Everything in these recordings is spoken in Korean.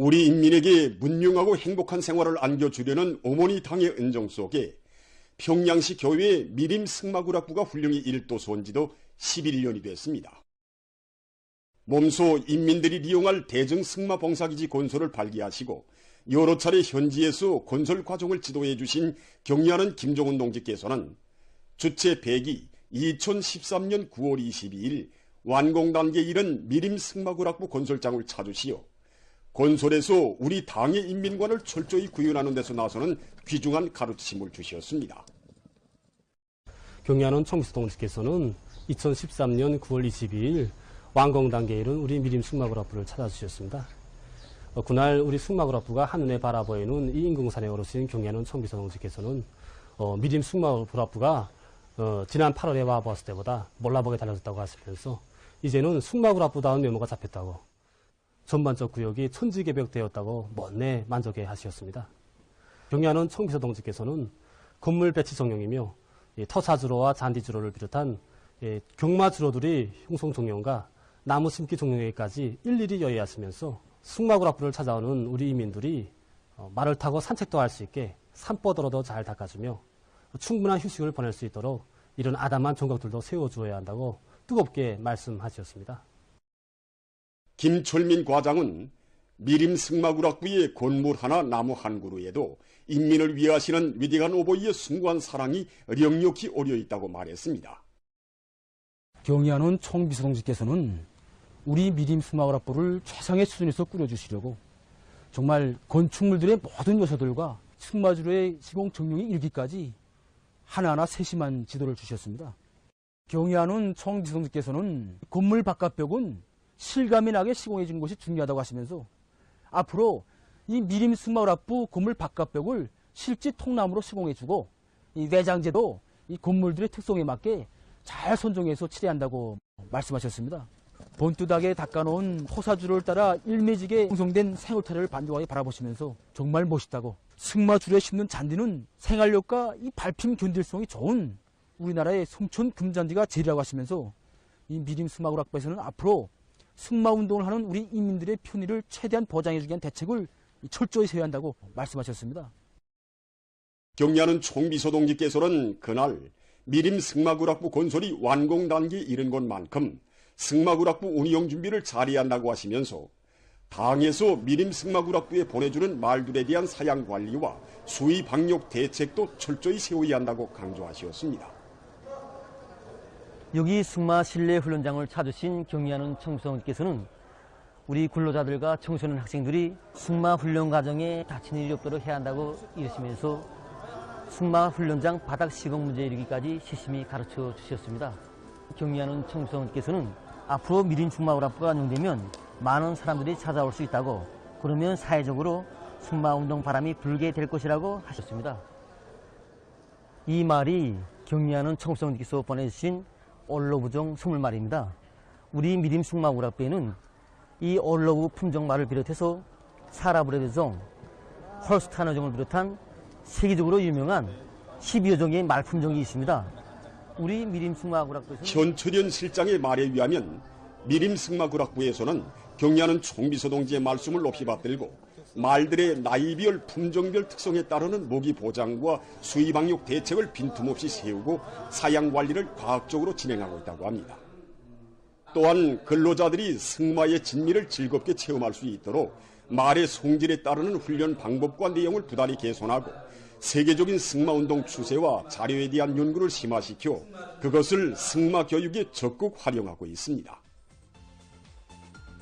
우리 인민에게 문명하고 행복한 생활을 안겨주려는 어머니 당의 은정 속에 평양시 교회의 미림 승마구락부가 훌륭히 일도소한 지도 11년이 됐습니다. 몸소 인민들이 이용할 대중 승마 봉사기지 건설을 발기하시고 여러 차례 현지에서 건설 과정을 지도해 주신 경리하는 김종훈 동지께서는 주체 100이 2013년 9월 22일 완공 단계에 이른 미림 승마구락부 건설장을 찾으시어 건설에서 우리 당의 인민관을 철저히 구현하는 데서 나서는 귀중한 가르침을 주셨습니다. 경리하는 청비서 동지께서는 2013년 9월 22일 완공 단계에 이른 우리 미림 승마구락부를 찾아주셨습니다. 그날 우리 승마구락부가 한눈에 바라보이는 이 인공산에 오르신 경리하는 청비서 동지께서는 미림 승마구락부가 지난 8월에 와봤을 때보다 몰라보게 달라졌다고 하시면서 이제는 승마구락부다운 면모가 잡혔다고 전반적 구역이 천지개벽되었다고 못내 만족해 하셨습니다. 경리하는 청비서 동지께서는 건물 배치 정령이며 터사주로와 잔디주로를 비롯한 경마주로들이 흉성정령과 나무 심기 정령에까지 일일이 여의하시면서 승마구락부를 찾아오는 우리 이민들이 말을 타고 산책도 할 수 있게 산보더라도 잘 닦아주며 충분한 휴식을 보낼 수 있도록 이런 아담한 정각들도 세워주어야 한다고 뜨겁게 말씀하셨습니다. 김철민 과장은 미림 승마구락부의 건물 하나 나무 한 그루에도 인민을 위하시는 위대한 오보이의 숭고한 사랑이 령력히 오려 있다고 말했습니다. 경리하는 청비서 동지께서는 우리 미림 승마구락부를 최상의 수준에서 꾸려주시려고 정말 건축물들의 모든 요소들과 승마주로의 시공 정령이 일기까지 하나하나 세심한 지도를 주셨습니다. 경리하는 청비서 동지께서는 건물 바깥벽은 실감이 나게 시공해 주는 것이 중요하다고 하시면서 앞으로 이 미림 승마구락부 건물 바깥벽을 실제 통나무로 시공해 주고 이 내장재도 이 건물들의 특성에 맞게 잘 선종해서 칠해한다고 말씀하셨습니다. 본뚜닥에 닦아놓은 호사주로를 따라 일매지게 형성된 생울타리를 반죽하게 바라보시면서 정말 멋있다고 승마주로에 심는 잔디는 생활력과 이 밟힘 견딜성이 좋은 우리나라의 송천 금잔디가 제일이라고 하시면서 이 미림 승마구락부에서는 앞으로 승마운동을 하는 우리 인민들의 편의를 최대한 보장해주기 위한 대책을 철저히 세워야 한다고 말씀하셨습니다. 경리하는 총비서 동지께서는 그날 미림 승마구락부 건설이 완공 단계에 이른 것만큼 승마구락부 운영 준비를 잘해야 한다고 하시면서 당에서 미림 승마구락부에 보내주는 말들에 대한 사양 관리와 수의 방역 대책도 철저히 세워야 한다고 강조하셨습니다. 여기 승마 실내 훈련장을 찾으신 경리하는 청비서 동지께서는 우리 근로자들과 청소년 학생들이 승마 훈련 과정에 다친 일이 없도록 해야 한다고 이르시면서 승마 훈련장 바닥 시공 문제 이르기까지 세심히 가르쳐 주셨습니다. 경리하는 청비서 동지께서는 앞으로 미림 승마구락부가 운영되면 많은 사람들이 찾아올 수 있다고, 그러면 사회적으로 승마운동 바람이 불게 될 것이라고 하셨습니다. 이 말이 경리하는 청비서 동지께서 보내주신 올로브종 20마리입니다. 우리 미림 승마구락부에는 이 올로브 품종말을 비롯해서 사라브레드종, 홀스타이너종을 비롯한 세계적으로 유명한 10여 종의 말품종이 있습니다. 우리 미림 승마구락부에서는 현철현 실장의 말에 의하면 미림 승마구락부에서는 경리하는 총비서 동지의 말씀을 높이 받들고 말들의 나이별, 품종별 특성에 따르는 모기 보장과 수의 방역 대책을 빈틈없이 세우고 사양 관리를 과학적으로 진행하고 있다고 합니다. 또한 근로자들이 승마의 진미를 즐겁게 체험할 수 있도록 말의 성질에 따르는 훈련 방법과 내용을 부단히 개선하고 세계적인 승마운동 추세와 자료에 대한 연구를 심화시켜 그것을 승마 교육에 적극 활용하고 있습니다.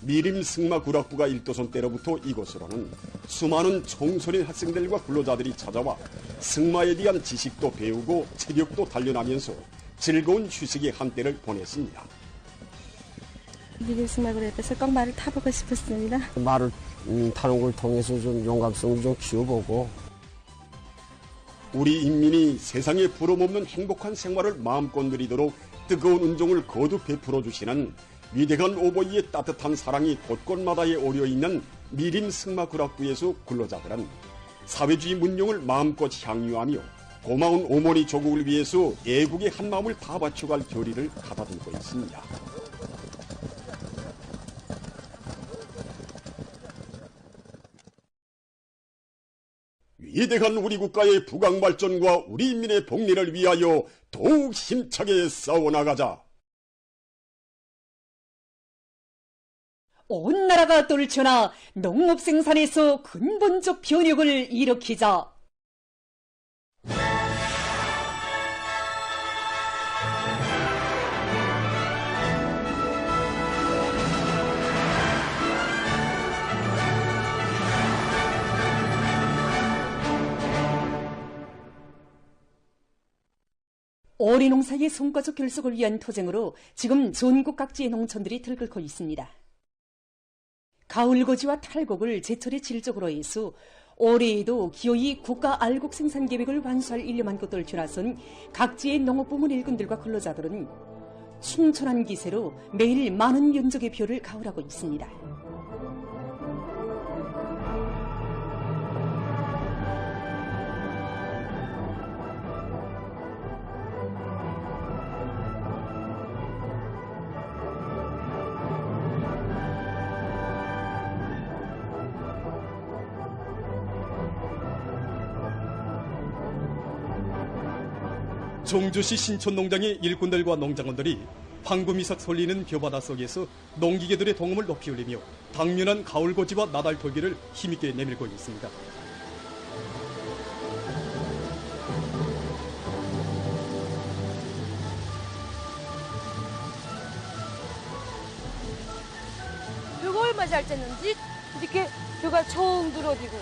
미림 승마구락부가 일도선 때로부터 이곳으로는 수많은 청소년 학생들과 근로자들이 찾아와 승마에 대한 지식도 배우고 체력도 단련하면서 즐거운 휴식의 한때를 보냈습니다. 미림 승마구락부에서 꼭 말을 타보고 싶었습니다. 말을 타는 걸 통해서 좀 용감성을 좀 키워보고 우리 인민이 세상에 부러움없는 행복한 생활을 마음껏 누리도록 뜨거운 은종을 거듭 베풀어 주시는 위대한 오보이의 따뜻한 사랑이 곳곳마다에 오려있는 미림 승마구락부에서 근로자들은 사회주의 문명을 마음껏 향유하며 고마운 어머니 조국을 위해서 애국의 한마음을 다 바쳐갈 결의를 가다듬고 있습니다. 위대한 우리 국가의 부강 발전과 우리 인민의 복리를 위하여 더욱 힘차게 싸워나가자. 온 나라가 떨쳐나 농업 생산에서 근본적 변혁을 일으키자. 오리 농사의 성과적 결속을 위한 투쟁으로 지금 전국 각지의 농촌들이 들끓고 있습니다. 가을고지와 탈곡을 제철의 질적으로 해서 올해에도 기어이 국가 알곡 생산 계획을 완수할 일념 안고 떨쳐나선 각지의 농업부문 일꾼들과 근로자들은 충천한 기세로 매일 많은 면적의 벼를 가을하고 있습니다. 종주시 신촌농장의 일꾼들과 농장원들이 황금이삭 설리는 벼바다 속에서 농기계들의 동음을 높이 올리며 당면한 가을고지와 나달돌기를 힘있게 내밀고 있습니다. 벼가 얼마 잘 쨌는지 이렇게 벼가 총 들어지고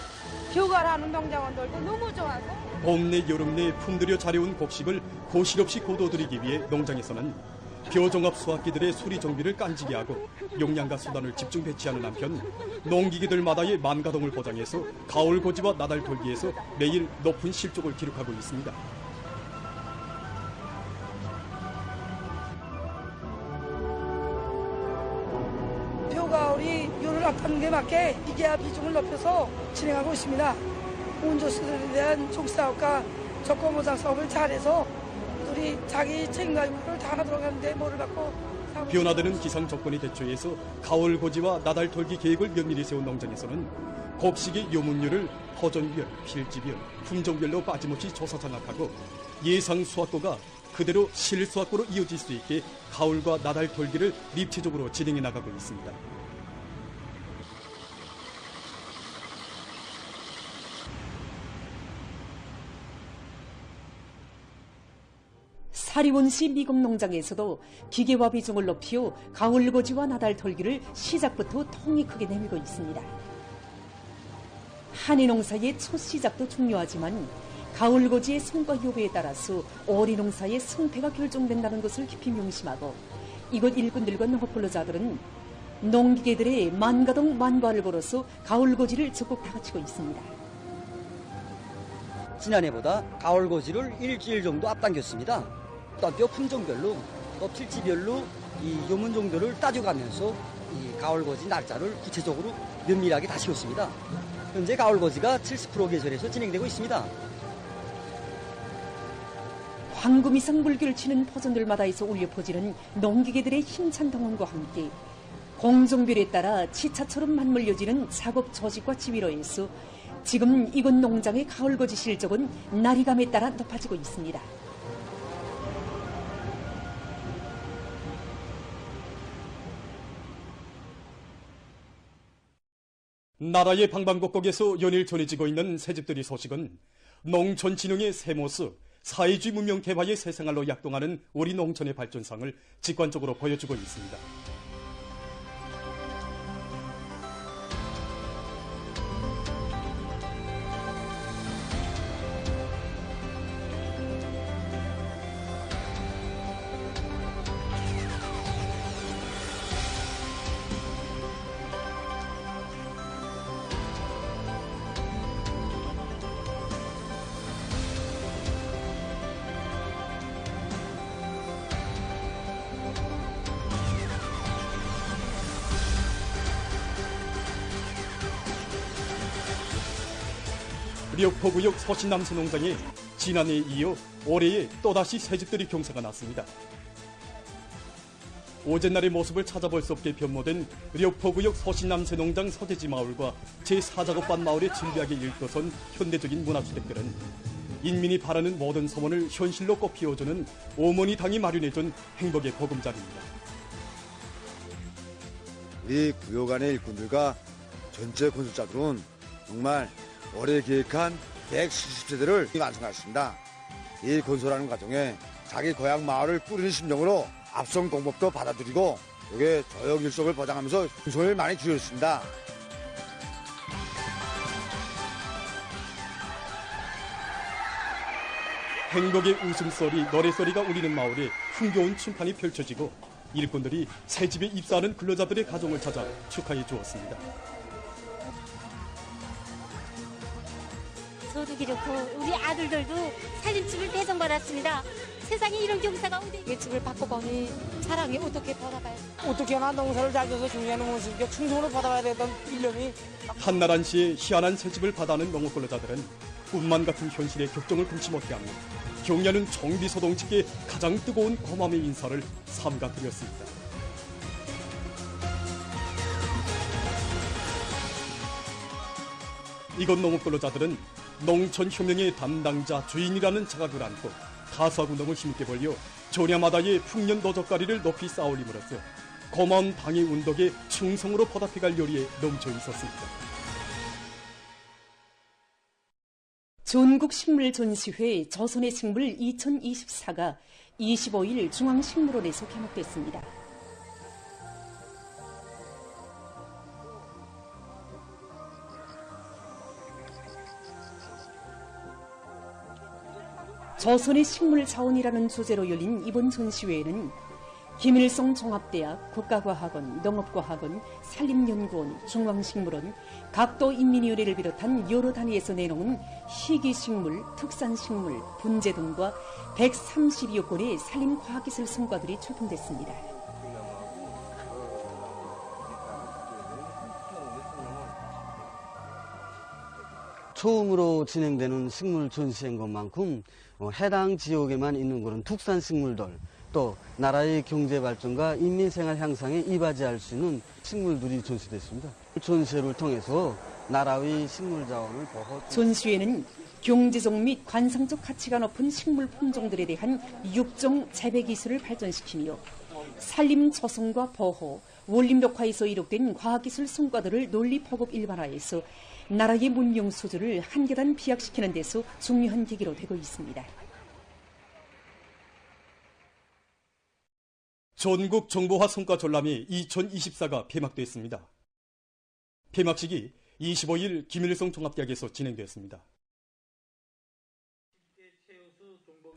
벼가를 하는 농장원들도 너무 좋아서 봄 내 여름 내 품들여 자려온 곡식을 고실 없이 거둬들이기 위해 농장에서는 벼종합 수확기들의 수리 정비를 깐지게 하고 용량과 수단을 집중 배치하는 한편 농기계들마다의 만가동을 보장해서 가을고지와 나달돌기에서 매일 높은 실적을 기록하고 있습니다. 벼가을이 요를 앞하는 데 맞게 이계화 비중을 높여서 진행하고 있습니다. 운조수들에 대한 종사업과 적공보상 사업을 잘해서 우리 자기 책임과 임무를 다하도록 하는데 뭐를 받고 변화되는 기상 조건에 대처해서 가을고지와 나달돌기 계획을 면밀히 세운 농장에서는 곡식의 요문율을 허전별, 필지별, 품종별로 빠짐없이 조사 장악하고 예상 수확고가 그대로 실수확고로 이어질 수 있게 가을과 나달돌기를 입체적으로 진행해 나가고 있습니다. 사리원시 미금 농장에서도 기계화 비중을 높여 가을고지와 나달돌기를 시작부터 통이 크게 내밀고 있습니다. 한해 농사의 첫 시작도 중요하지만 가을고지의 성과 효과에 따라서 오리 농사의 성패가 결정된다는 것을 깊이 명심하고 이곳 일꾼들과 농업 근로자들은 농기계들의 만가동 만과를 걸어서 가을고지를 적극 다그치고 있습니다. 지난해보다 가을고지를 일주일 정도 앞당겼습니다. 또 뼈 품종별로 또 필지별로 이 요문 정도를 따져가면서 이 가을고지 날짜를 구체적으로 면밀하게 다시고 있습니다. 현재 가을고지가 70% 계절에서 진행되고 있습니다. 황금 이상 물결을 치는 포전들마다에서 울려 퍼지는 농기계들의 힘찬 동원과 함께 공정별에 따라 치차처럼 맞물려지는 작업 조직과 지휘로 해서 지금 이곳 농장의 가을고지 실적은 날이감에 따라 높아지고 있습니다. 나라의 방방곡곡에서 연일 전해지고 있는 새집들의 소식은 농촌진흥의 새모습, 사회주의 문명 개화의 새 생활로 약동하는 우리 농촌의 발전상을 직관적으로 보여주고 있습니다. 력포구역 서신남수 농장에 지난해에 이어 올해에 또다시 새집들이 경사가 났습니다. 오전날의 모습을 찾아볼 수 없게 변모된 려포구역 서신남새농장 서재지 마을과 제4작업반 마을의 진비하게 일떠선 현대적인 문화주택들은 인민이 바라는 모든 소원을 현실로 꽃피워주는 어머니 당이 마련해준 행복의 보금자리입니다. 우리 구역 안의 일꾼들과 전체 건설자들은 정말 오래 계획한 170세대를 완성했습니다. 이 건설하는 과정에 자기 고향 마을을 꾸리는 심정으로 압성 동법도 받아들이고 여기에 조역 일석을 보장하면서 손을 많이 쥐었습니다. 행복의 웃음소리, 노래소리가 울리는 마을에 흥겨운 춤판이 펼쳐지고 일꾼들이 새집에 입사하는 근로자들의 가정을 찾아 축하해 주었습니다. 저도 그렇고 우리 아들들도 살림집을 배정받았습니다. 세상에 이런 경사가 어디? 이 집을 바꿔보니 사랑이 어떻게 받아봐요? 어떻게 하나 농사를 잘 져서 중요한 모습이니까 충성으로 받아봐야 되던 일념이 한나란 씨의 희한한 새집을 받아하는 농업 근로자들은 꿈만 같은 현실의 격정을 금치 못해합니다. 경야는 정비소동직계 가장 뜨거운 고마움의 인사를 삼가 드렸습니다. 이곳 농업 근로자들은 농촌혁명의 담당자 주인이라는 자각을 안고 가사군동을 힘있게 벌려 조냐마다의 풍년 도적가리를 높이 쌓아올림으로써 고마운 당의 운덕에 충성으로 보답해갈 요리에 넘쳐 있었습니다. 전국식물전시회 조선의 식물 2024가 25일 중앙식물원에서 개막됐습니다. 조선의 식물 자원이라는 주제로 열린 이번 전시회에는 김일성 종합대학, 국가과학원, 농업과학원, 산림연구원, 중앙식물원, 각도 인민위원회를 비롯한 여러 단위에서 내놓은 희귀식물, 특산식물, 분재 등과 132여 건의 산림과학기술 성과들이 출품됐습니다. 처음으로 진행되는 식물 전시회인 것만큼 해당 지역에만 있는 그런 특산 식물들, 또 나라의 경제 발전과 인민 생활 향상에 이바지할 수 있는 식물들이 전시됐습니다. 전시회를 통해서 나라의 식물 자원을 보호. 전시회는 경제적 및 관상적 가치가 높은 식물 품종들에 대한 육종 재배 기술을 발전시키며 산림 조성과 보호, 원림 녹화에서 이룩된 과학기술 성과들을 논리 포급 일반화해서 나라의 문명 수준을 한 계단 비약시키는 데서 중요한 계기로 되고 있습니다. 전국 정보화 성과 전람회 2024가 폐막됐습니다. 폐막식이 25일 김일성 종합대학에서 진행됐습니다.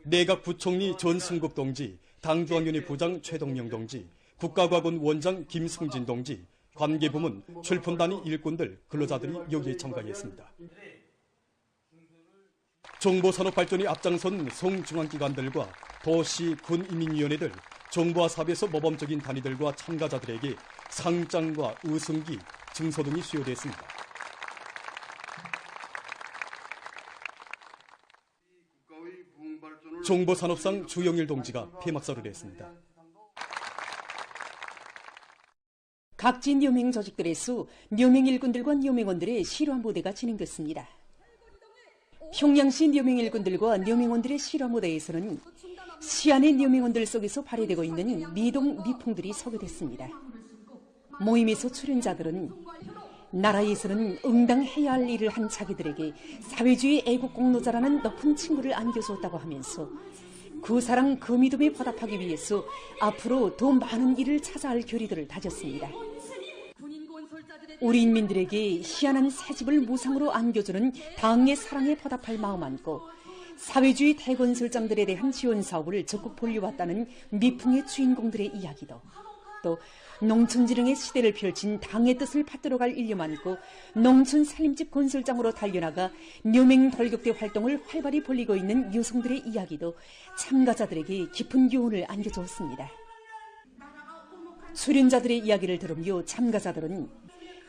내각 부총리 전승국 동지, 당중앙위원회 부장 최동명 동지, 국가과학원 원장 김승진 동지, 관계부문, 출품단위 일꾼들, 근로자들이 여기에 참가했습니다. 정보산업 발전에 앞장선 성중앙기관들과 도시, 군인민위원회들, 정보화 사업에서 모범적인 단위들과 참가자들에게 상장과 우승기, 증서 등이 수여됐습니다. 정보산업상 주영일 동지가 폐막사를 했습니다. 각지 녀맹 조직들에서 녀맹 일꾼들과 녀맹원들의 실화 무대가 진행됐습니다. 평양시 녀맹 일꾼들과 녀맹원들의 실화 무대에서는 시안의 녀맹원들 속에서 발휘되고 있는 미동 미풍들이 소개됐습니다. 모임에서 출연자들은 나라에서는 응당해야 할 일을 한 자기들에게 사회주의 애국 공로자라는 높은 칭호를 안겨주었다고 하면서 그 사랑 그 믿음에 보답하기 위해서 앞으로 더 많은 일을 찾아야 할 결의들을 다졌습니다. 우리 인민들에게 희한한 새집을 무상으로 안겨주는 당의 사랑에 보답할 마음 안고 사회주의 대건설장들에 대한 지원 사업을 적극 벌려왔다는 미풍의 주인공들의 이야기도, 또 농촌지능의 시대를 펼친 당의 뜻을 받들어갈 일념 안고 농촌 살림집 건설장으로 달려나가 녀맹 돌격대 활동을 활발히 벌이고 있는 여성들의 이야기도 참가자들에게 깊은 교훈을 안겨주었습니다. 출연자들의 이야기를 들으며 참가자들은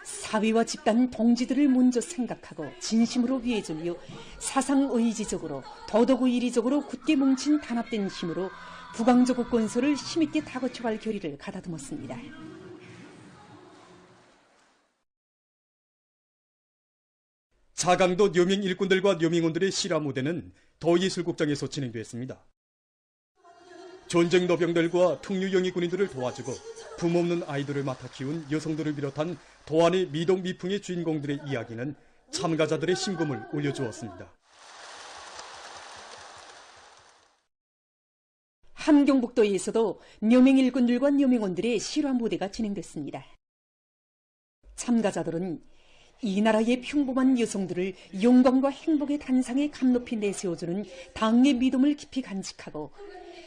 사회와 집단 동지들을 먼저 생각하고 진심으로 위해주며 사상의지적으로 더더욱 이리적으로 굳게 뭉친 단합된 힘으로 북왕조국 건설을 힘있게 다그쳐갈 결의를 가다듬었습니다. 자강도 묘민 일꾼들과 묘민원들의 실화 무대는 더예술국장에서 진행됐습니다. 전쟁 노병들과 특류영희 군인들을 도와주고 부모 없는 아이들을 맡아 키운 여성들을 비롯한 도안의 미동 미풍의 주인공들의 이야기는 참가자들의 심금을 울려주었습니다. 함경북도에서도 묘민 일꾼들과 묘민원들의 실화 무대가 진행됐습니다. 참가자들은 이 나라의 평범한 여성들을 영광과 행복의 단상에 감높이 내세워주는 당의 믿음을 깊이 간직하고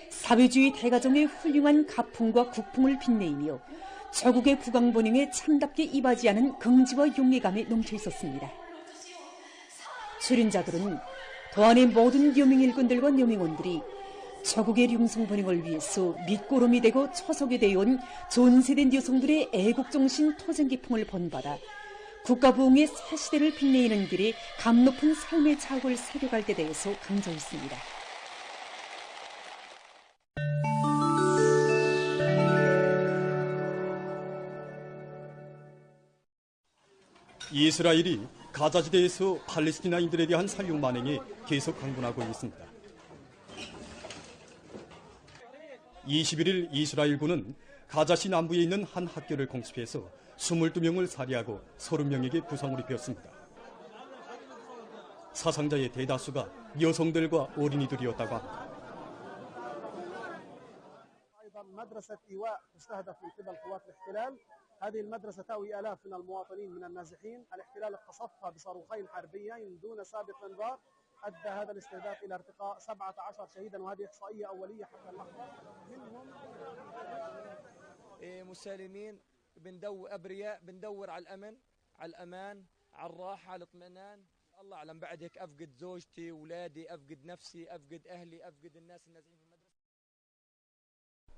사회주의 대가정의 훌륭한 가풍과 국풍을 빛내이며 저국의 국왕본영에 참답게 이바지하는 긍지와 용기감에 넘쳐 있었습니다. 출연자들은 도안의 모든 묘민 일꾼들과 묘민원들이 저국의 룡성본영을 위해서 밑거름이 되고 초석이 되어온 존세된 여성들의 애국정신 토쟁기풍을 본받아 국가부흥의 새 시대를 빛내는 길에 감높은 삶의 자극을 새겨갈 때 대해서 강조했습니다. 이스라엘이 가자지대에서 팔레스티나인들에 대한 살육 만행에 계속 강군하고 있습니다. 21일 이스라엘군은 가자시 남부에 있는 한 학교를 공습해서 22명을 살해하고 30명에게 부상을 입혔습니다. 사상자의 대다수가 여성들과 어린이들이었다고 합니다. هذه المدرسة تأوي آلاف من المواطنين من النازحين، الاحتلال قصفها بصاروخين حربيين دون سابق انذار، أدى هذا الاستهداف إلى ارتقاء 17 شهيدا، وهذه إحصائية أولية حتى اللحظة. منهم مسالمين أبرياء بندور على الأمن، على الأمان، على الراحة، على الاطمئنان. الله أعلم بعد هيك أفقد زوجتي، أولادي، أفقد نفسي، أفقد أهلي، أفقد الناس النازحين في المدرسة.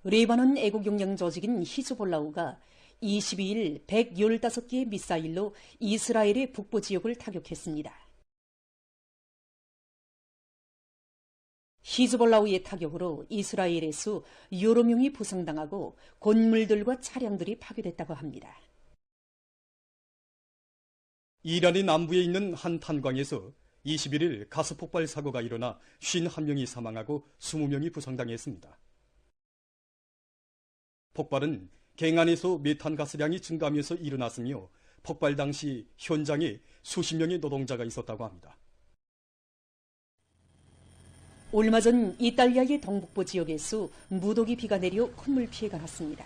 레바논 애국영양 조직인 히즈볼라우가 22일 115개의 미사일로 이스라엘의 북부 지역을 타격했습니다. 히즈볼라우의 타격으로 이스라엘에서 여러 명이 부상당하고 건물들과 차량들이 파괴됐다고 합니다. 이란의 남부에 있는 한 탄광에서 21일 가스 폭발 사고가 일어나 51명이 사망하고 20명이 부상당했습니다. 폭발은 갱안에서 메탄 가스량이 증가하면서 일어났으며 폭발 당시 현장에 수십 명의 노동자가 있었다고 합니다. 얼마 전 이탈리아의 동북부 지역에서 무더기 비가 내려 큰 피해가 났습니다.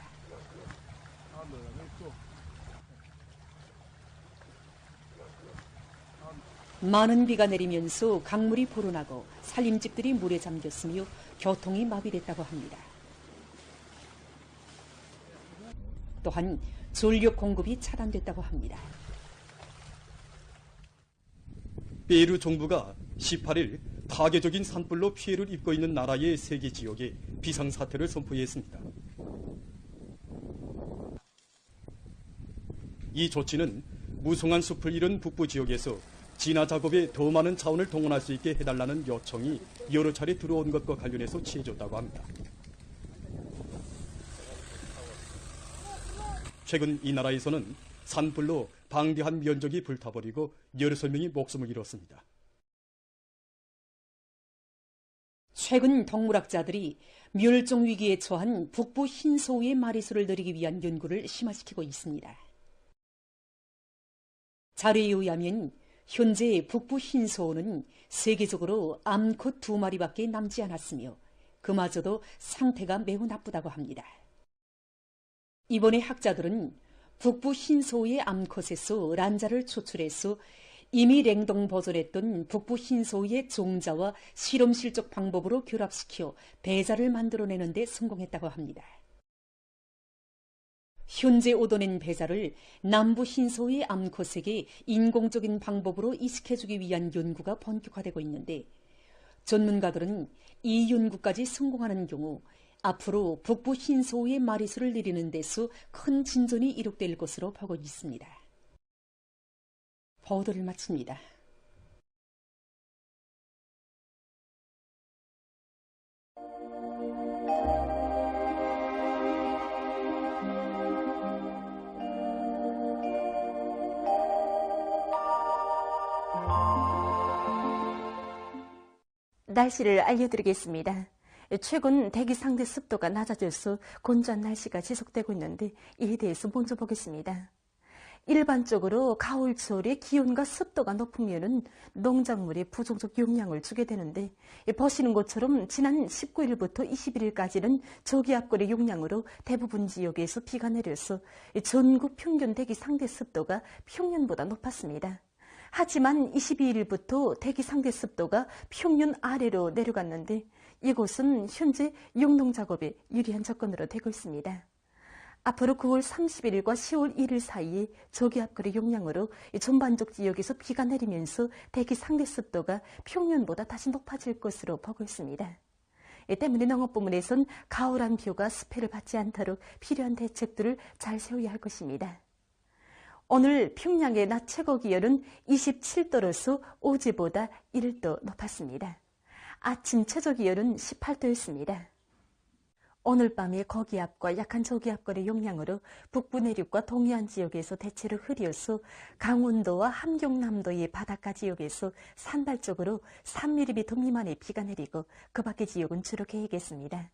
많은 비가 내리면서 강물이 불어나고 살림집들이 물에 잠겼으며 교통이 마비됐다고 합니다. 또한 전력 공급이 차단됐다고 합니다. 페루 정부가 18일 파괴적인 산불로 피해를 입고 있는 나라의 3개 지역에 비상사태를 선포했습니다. 이 조치는 무성한 숲을 잃은 북부 지역에서 진화 작업에 더 많은 자원을 동원할 수 있게 해달라는 요청이 여러 차례 들어온 것과 관련해서 취해졌다고 합니다. 최근 이 나라에서는 산불로 방대한 면적이 불타버리고 16명이 목숨을 잃었습니다. 최근 동물학자들이 멸종 위기에 처한 북부 흰소우의 마리수를 늘리기 위한 연구를 심화시키고 있습니다. 자료에 의하면 현재 북부 흰소우는 세계적으로 암컷 2마리밖에 남지 않았으며 그마저도 상태가 매우 나쁘다고 합니다. 이번에 학자들은 북부 흰소우의 암컷에서 란자를 추출해서 이미 냉동 보존했던 북부 흰소우의 종자와 실험실적 방법으로 결합시켜 배자를 만들어내는 데 성공했다고 합니다. 현재 얻어낸 배자를 남부 흰소우의 암컷에게 인공적인 방법으로 이식해주기 위한 연구가 본격화되고 있는데 전문가들은 이 연구까지 성공하는 경우 앞으로 북부 흰소우의 마리수를 늘리는 데서 큰 진전이 이룩될 것으로 보고 있습니다. 보도를 마칩니다. 날씨를 알려드리겠습니다. 최근 대기 상대 습도가 낮아져서 건조한 날씨가 지속되고 있는데 이에 대해서 먼저 보겠습니다. 일반적으로 가을철에 기온과 습도가 높으면 농작물에 부족적 영향을 주게 되는데 보시는 것처럼 지난 19일부터 21일까지는 저기압골의 영향으로 대부분 지역에서 비가 내려서 전국 평균 대기 상대 습도가 평년보다 높았습니다. 하지만 22일부터 대기 상대 습도가 평년 아래로 내려갔는데 이곳은 현재 용농 작업에 유리한 조건으로 되고 있습니다. 앞으로 9월 31일과 10월 1일 사이에 저기압골의 영향으로 전반적 지역에서 비가 내리면서 대기 상대 습도가 평년보다 다시 높아질 것으로 보고 있습니다. 이 때문에 농업부문에선 가을한 뷰가 습해를 받지 않도록 필요한 대책들을 잘 세워야 할 것입니다. 오늘 평양의 낮 최고 기온은 27도로서 어제보다 1도 높았습니다. 아침 최저 기온은 18도였습니다. 오늘 밤에 거기압과 약한 저기압골의 영향으로 북부 내륙과 동해안 지역에서 대체로 흐려서 강원도와 함경남도의 바닷가 지역에서 산발적으로 3mm 미만의 비가 내리고 그 밖의 지역은 주로 개이겠습니다.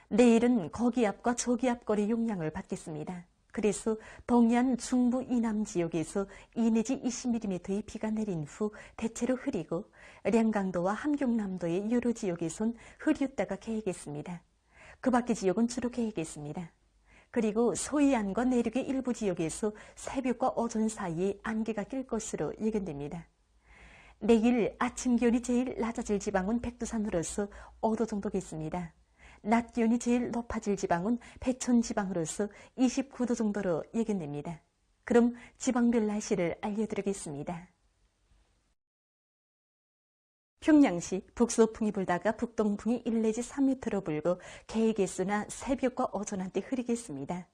내일은 거기압과 저기압골의 영향을 받겠습니다. 그래서 동해안 중부 이남 지역에서 2 내지 20mm의 비가 내린 후 대체로 흐리고 량강도와 함경남도의 여러 지역에선 흐렸다가 개이겠습니다. 그 밖의 지역은 주로 개이겠습니다. 그리고 서해안과 내륙의 일부 지역에서 새벽과 오전 사이에 안개가 낄 것으로 예견됩니다. 내일 아침 기온이 제일 낮아질 지방은 백두산으로서 5도 정도겠습니다. 낮 기온이 제일 높아질 지방은 배천 지방으로서 29도 정도로 예견됩니다. 그럼 지방별 날씨를 알려드리겠습니다. 평양시 북서풍이 불다가 북동풍이 1 내지 3m로 불고 개의 새벽과 오전 한때 흐리겠습니다.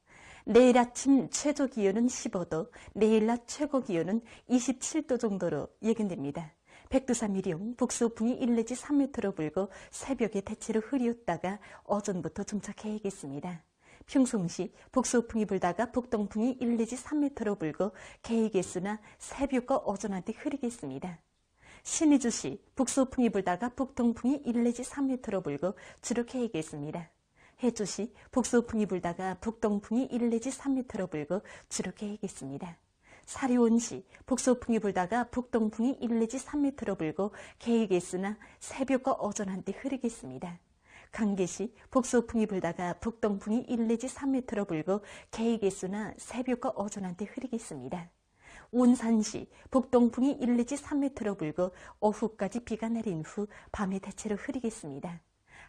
내일 아침 최저 기온은 15도, 내일 낮 최고 기온은 27도 정도로 예견됩니다. 백두산 미령 북서풍이 1 내지 3m로 불고 새벽에 대체로 흐렸다가 오전부터 점차 개이겠습니다. 평송시 북서풍이 불다가 북동풍이 1 내지 3m로 불고 개이겠으나 새벽과 오전 한때 흐리겠습니다. 신의주시 북서풍이 불다가 북동풍이 1 내지 3m로 불고 주로 개이겠습니다. 해주시 북서풍이 불다가 북동풍이 1 내지 3m로 불고 주로 개이겠습니다. 사리원시 북서풍이 불다가 북동풍이 1 내지 3m로 불고 개이겠으나 새벽과 오전 한때 흐리겠습니다. 강계시 북서풍이 불다가 북동풍이 1 내지 3m로 불고 개이겠으나 새벽과 오전 한때 흐리겠습니다. 온산시 북동풍이 1 내지 3m로 불고 오후까지 비가 내린 후 밤에 대체로 흐리겠습니다.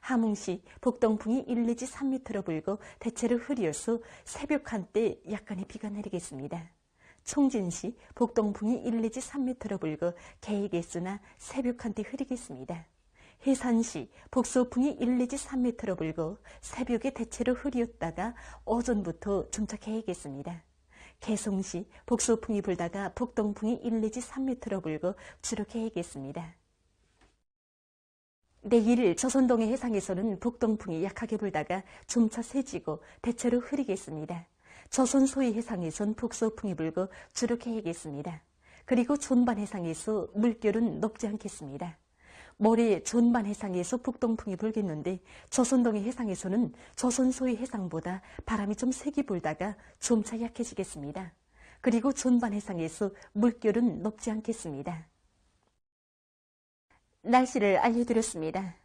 함흥시 북동풍이 1 내지 3m로 불고 대체로 흐려서 새벽 한때 약간의 비가 내리겠습니다. 총진시 북동풍이 1 내지 3m로 불고 개이겠으나 새벽 한때 흐리겠습니다. 해산시 북서풍이 1 내지 3m로 불고 새벽에 대체로 흐렸다가 오전부터 점차 개이겠습니다. 개성시 북서풍이 불다가 북동풍이 1 내지 3m로 불고 주로 개이겠습니다. 내일 조선동해 해상에서는 북동풍이 약하게 불다가 점차 세지고 대체로 흐리겠습니다. 조선 소위 해상에선 북서풍이 불고 주로 개이겠습니다. 그리고 존반 해상에서 물결은 높지 않겠습니다. 모레 존반 해상에서 북동풍이 불겠는데 조선동해 해상에서는 조선 소위 해상보다 바람이 좀 세게 불다가 점차 약해지겠습니다. 그리고 존반 해상에서 물결은 높지 않겠습니다. 날씨를 알려드렸습니다.